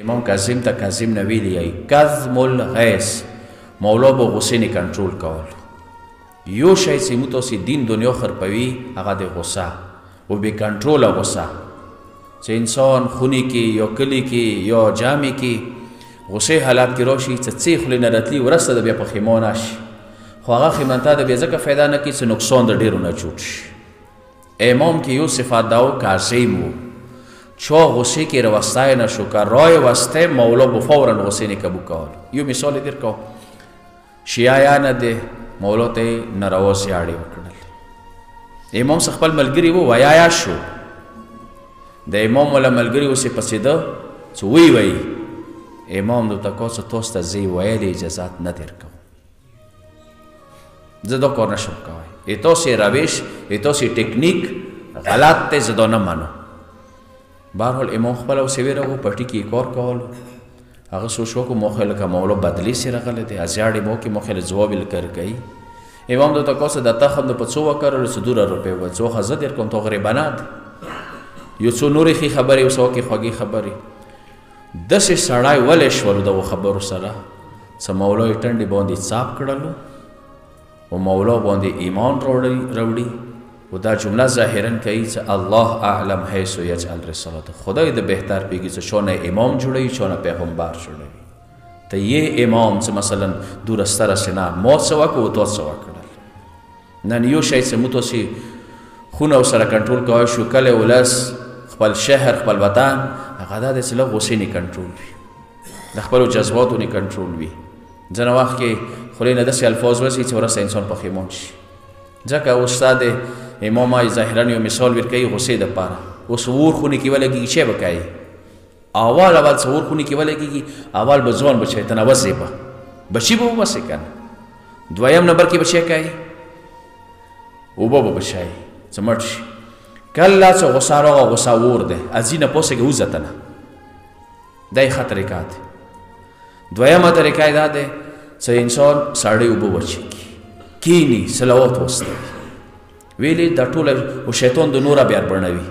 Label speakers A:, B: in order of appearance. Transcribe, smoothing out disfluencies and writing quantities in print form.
A: امام کاظم ته کاظم نه ویلي ای کظم الغیظ مولا به غصې نه کنټرول کول یو شی چې موږ تاسې دین دنیا خرپوي هغه د غصه و بې کنټروله غصه چې انسان خونې کې یا کلي کې یا جامې کې غصې حالات کې راشي چې څه خولې نه راتلي وروسته د بیا پښیمانه شي خو هغه خیمنته د بیا ځکه فایده نه کوي چې نقصان د ډېرو نه جوړ شي امام کې یو صفات دا و کاظم و چو غصه کې روستای نشو که رای وسته مولا به فورا غصه نه قبول کول یو مثال در کو شیعیان ده مولا ته ناروا سیاړي وکړل امام څخه خپل ملګری وو ویا شو د امام ولا ملګری اوسې پسې ده چې وی امام نو تاسو ته زی ویلې اجازه نه درکوم زه دا کار نشم کوی تاسې روش تاسې ټکنیک غلط دی زه دا نه منم بهرحال امام خپل او سویره و پټي کې کار کولو هغه سوچ وکړو موخه لکه مولا بدلی سره غلی دی ازیاړې مو کې موخه له ځواب لکر کوي امام د تاسو د تخم د پڅو وکړل صدور روپے و څو خزه در کوم تو غریبانه یو څو نورې خي خبرې وسو کې خوږی خبرې دسې سړای ولې شول د خبرو سره څه مولا یې ټنډې باندې صاف کړلو و مولا باندې ایمان راوړي و دا جمله ظاهرا کوي چې الله اعلم حیث یجعل رسالته خدای د بهتر پیږي چې چونه امام جوړوي چونه پیغمبر جوړوي ته یې امام چې مثلا دورسته رسنه ما څه وکړو تو څه وکړل نن یو شی چې موږ تاسې خونه ورسره کنټرول کوی شو کلی ولس خپل شهر خپل وطن هغه دا دی چې لږ غصې نه کنټرول وي د خپلو جذباتو نه کنټرول وي ځینې وخت کې خولې نه داسې الفاظ وځي چې وروسته انسان پښیمان شي ځکه استاد امام ظاهرا یو مثال ورکوي غصې دپاره اوس اور خونې کې ولګېږي چی به کوي اول څه اور خونې کې ولګېږي اول به ځوان به چی تنوځې به بچي به وباسې که نه دویم نمبر کې به چی کوي اوبه به بچایي چې مړ شي کله چې غصه راغله غصه اور دی از یې نه پوسېږي وځته نه دا یې ښه طریقه دی دویمه طریقه یې دا دی چې انسان سړی اوبه وچېږي کینی صلوات واستوي ویلې دا ټوله و شیطان د نوره بیا بڼوي